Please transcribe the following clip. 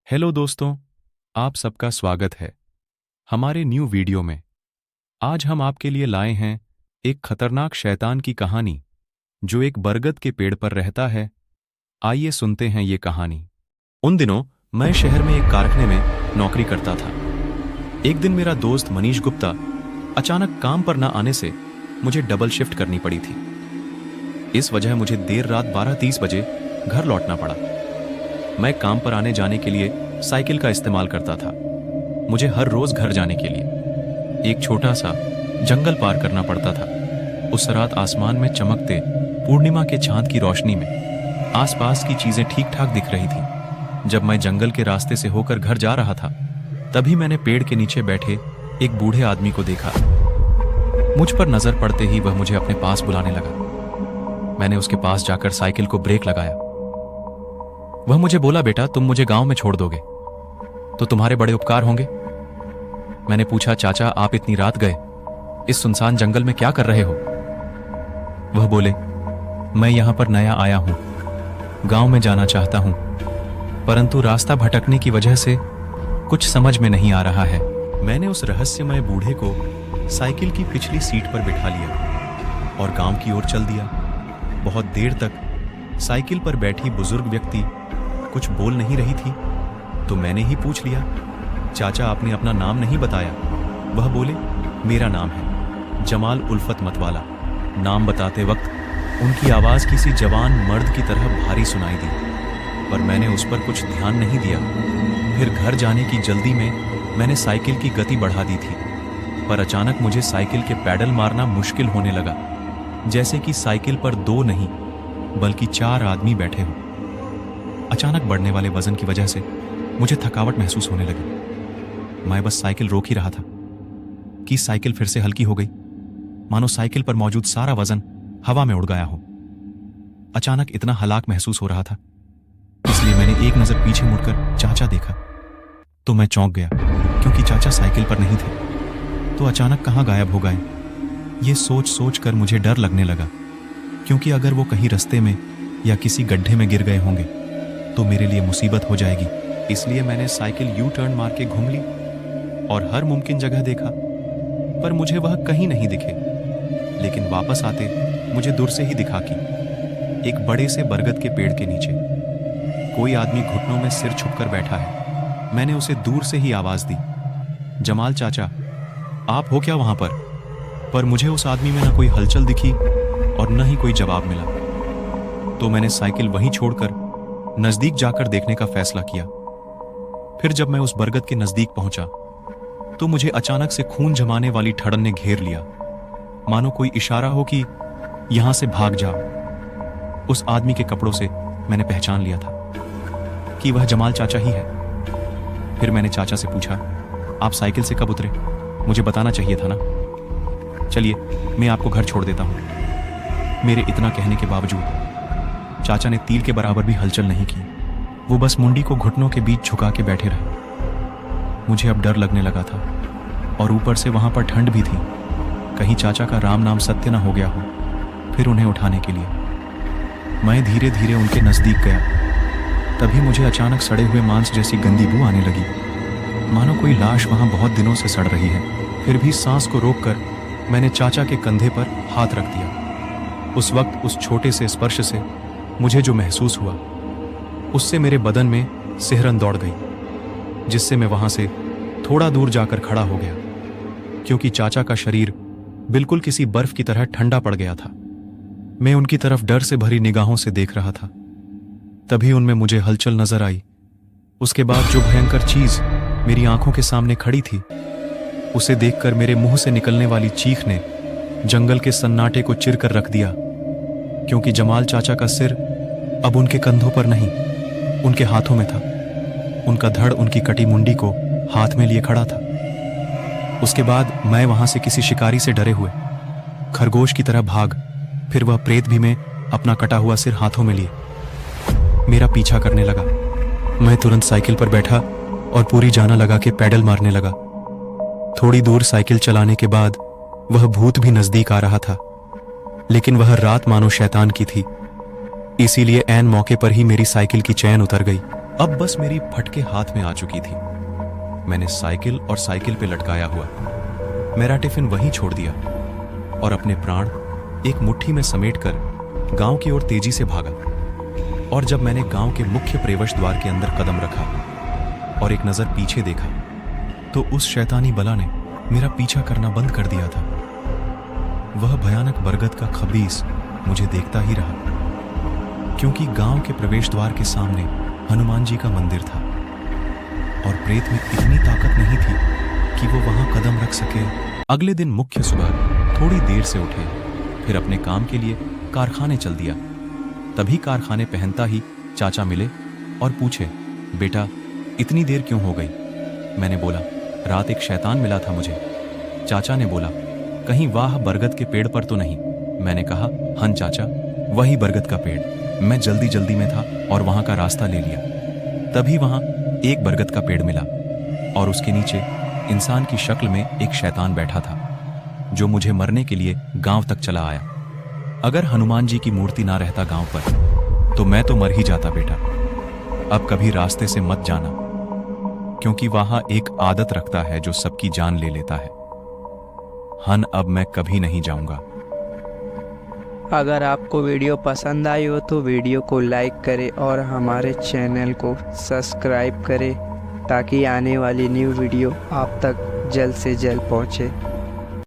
Hello दोस्तों, आप सबका स्वागत है हमारे न्यू वीडियो में। आज हम आपके लिए लाए हैं एक खतरनाक शैतान की कहानी जो एक बरगद के पेड़ पर रहता है। आइए सुनते हैं ये कहानी। उन दिनों मैं शहर में एक कारखाने में नौकरी करता था। एक दिन मेरा दोस्त मनीष गुप्ता अचानक काम पर न आने से मुझे डबल शिफ्ट करनी पड़ी थी। इस वजह मुझे देर रात 12:30 बजे घर लौटना पड़ा। मैं काम पर आने जाने के लिए साइकिल का इस्तेमाल करता था। मुझे हर रोज घर जाने के लिए एक छोटा सा जंगल पार करना पड़ता था। उस रात आसमान में चमकते पूर्णिमा के चांद की रोशनी में आसपास की चीजें ठीक ठाक दिख रही थी। जब मैं जंगल के रास्ते से होकर घर जा रहा था, तभी मैंने पेड़ के नीचे बैठे एक बूढ़े आदमी को देखा। मुझ पर नजर पड़ते ही वह मुझे अपने पास बुलाने लगा। मैंने उसके पास जाकर साइकिल को ब्रेक लगाया। वह मुझे बोला, बेटा तुम मुझे गांव में छोड़ दोगे तो तुम्हारे बड़े उपकार होंगे। मैंने पूछा, चाचा आप इतनी रात गए इस सुनसान जंगल में क्या कर रहे हो? वह बोले, मैं यहां पर नया आया हूं, गांव में जाना चाहता हूं, परंतु रास्ता भटकने की वजह से कुछ समझ में नहीं आ रहा है। मैंने उस रहस्यमय बूढ़े को साइकिल की पिछली सीट पर बिठा लिया और गांव की ओर चल दिया। बहुत देर तक साइकिल पर बैठी बुजुर्ग व्यक्ति कुछ बोल नहीं रही थी, तो मैंने ही पूछ लिया, चाचा आपने अपना नाम नहीं बताया। वह बोले, मेरा नाम है जमाल उल्फत मतवाला। नाम बताते वक्त उनकी आवाज किसी जवान मर्द की तरह भारी सुनाई दी, पर मैंने उस पर कुछ ध्यान नहीं दिया। फिर घर जाने की जल्दी में मैंने साइकिल की गति बढ़ा दी थी, पर अचानक मुझे साइकिल के पैडल मारना मुश्किल होने लगा, जैसे कि साइकिल पर 2 नहीं बल्कि 4 आदमी बैठे हों। अचानक बढ़ने वाले वजन की वजह से मुझे थकावट महसूस होने लगी। मैं बस साइकिल रोक ही रहा था कि साइकिल फिर से हल्की हो गई, मानो साइकिल पर मौजूद सारा वजन हवा में उड़ गया हो। अचानक इतना हलाक महसूस हो रहा था, इसलिए मैंने एक नजर पीछे मुड़कर चाचा देखा तो मैं चौंक गया, क्योंकि चाचा साइकिल पर नहीं थे तो अचानक कहां गायब हो गए। ये सोच सोच कर मुझे डर लगने लगा, क्योंकि अगर वो कहीं रास्ते में या किसी गड्ढे में गिर गए होंगे तो मेरे लिए मुसीबत हो जाएगी। इसलिए मैंने साइकिल यू टर्न मार के घूम ली और हर मुमकिन जगह देखा, पर मुझे वह कहीं नहीं दिखे। लेकिन वापस आते मुझे दूर से ही दिखा कि एक बड़े से बरगद के पेड़ के नीचे कोई आदमी घुटनों में सिर छुपकर बैठा है। मैंने उसे दूर से ही आवाज दी, जमाल चाचा आप हो क्या वहां पर? पर मुझे उस आदमी में न कोई हलचल दिखी और न ही कोई जवाब मिला। तो मैंने साइकिल वहीं छोड़कर नजदीक जाकर देखने का फैसला किया। फिर जब मैं उस बरगद के नजदीक पहुंचा तो मुझे अचानक से खून जमाने वाली ठड़न ने घेर लिया, मानो कोई इशारा हो कि यहां से भाग जाओ। उस आदमी के कपड़ों से मैंने पहचान लिया था कि वह जमाल चाचा ही है। फिर मैंने चाचा से पूछा, आप साइकिल से कब उतरे? मुझे बताना चाहिए था ना। चलिए मैं आपको घर छोड़ देता हूं। मेरे इतना कहने के बावजूद चाचा ने तील के बराबर भी हलचल नहीं की। वो बस मुंडी को घुटनों के बीच झुका के बैठे रहे। मुझे अब डर लगने लगा था और ऊपर से वहां पर ठंड भी थी। कहीं चाचा का राम नाम सत्य ना हो गया हो। फिर उन्हें उठाने के लिए मैं धीरे धीरे उनके नजदीक गया। तभी मुझे अचानक सड़े हुए मांस जैसी गंदी बू आने लगी, मानो कोई लाश वहां बहुत दिनों से सड़ रही है। फिर भी सांस को रोककर मैंने चाचा के कंधे पर हाथ रख दिया। उस वक्त उस छोटे से स्पर्श से मुझे जो महसूस हुआ, उससे मेरे बदन में सिहरन दौड़ गई, जिससे मैं वहां से थोड़ा दूर जाकर खड़ा हो गया, क्योंकि चाचा का शरीर बिल्कुल किसी बर्फ की तरह ठंडा पड़ गया था। मैं उनकी तरफ डर से भरी निगाहों से देख रहा था। तभी उनमें मुझे हलचल नजर आई। उसके बाद जो भयंकर चीज मेरी आंखों के सामने खड़ी थी, उसे देखकर मेरे मुंह से निकलने वाली चीख ने जंगल के सन्नाटे को चिर कर रख दिया, क्योंकि जमाल चाचा का सिर अब उनके कंधों पर नहीं, उनके हाथों में था। उनका धड़ उनकी कटी मुंडी को हाथ में लिए खड़ा था। उसके बाद मैं वहां से किसी शिकारी से डरे हुए खरगोश की तरह भाग, फिर वह प्रेत भी में अपना कटा हुआ सिर हाथों में लिए मेरा पीछा करने लगा। मैं तुरंत साइकिल पर बैठा और पूरी जाना लगा के पैडल मारने लगा। थोड़ी दूर साइकिल चलाने के बाद वह भूत भी नजदीक आ रहा था, लेकिन वह रात मानो शैतान की थी, इसीलिए ऐन मौके पर ही मेरी साइकिल की चैन उतर गई अब बस मेरी फटके हाथ में आ चुकी थी। मैंने साइकिल और साइकिल पे लटकाया हुआ मेरा टिफिन वहीं छोड़ दिया और अपने प्राण एक मुट्ठी में समेटकर गांव की ओर तेजी से भागा। और जब मैंने गांव के मुख्य प्रवेश द्वार के अंदर कदम रखा और एक नजर पीछे देखा तो उस शैतानी बला ने मेरा पीछा करना बंद कर दिया था। वह भयानक बरगद का खबीस मुझे देखता ही रहा, क्योंकि गांव के प्रवेश द्वार के सामने हनुमान जी का मंदिर था और प्रेत में इतनी ताकत नहीं थी कि वो वहां कदम रख सके। अगले दिन मुख्य सुबह थोड़ी देर से उठे, फिर अपने काम के लिए कारखाने चल दिया। तभी कारखाने पहनता ही चाचा मिले और पूछे, बेटा इतनी देर क्यों हो गई? मैंने बोला, रात एक शैतान मिला था मुझे। चाचा ने बोला, कहीं वाह बरगद के पेड़ पर तो नहीं? मैंने कहा, हन चाचा, वही बरगद का पेड़। मैं जल्दी जल्दी में था और वहां का रास्ता ले लिया। तभी वहां एक बरगद का पेड़ मिला और उसके नीचे इंसान की शक्ल में एक शैतान बैठा था, जो मुझे मरने के लिए गांव तक चला आया। अगर हनुमान जी की मूर्ति ना रहता गांव पर तो मैं तो मर ही जाता बेटा। अब कभी रास्ते से मत जाना, क्योंकि वहां एक आदत रखता है जो सबकी जान ले लेता है। हन, अब मैं कभी नहीं जाऊंगा। अगर आपको वीडियो पसंद आई हो तो वीडियो को लाइक करें और हमारे चैनल को सब्सक्राइब करें ताकि आने वाली न्यू वीडियो आप तक जल्द से जल्द पहुंचे।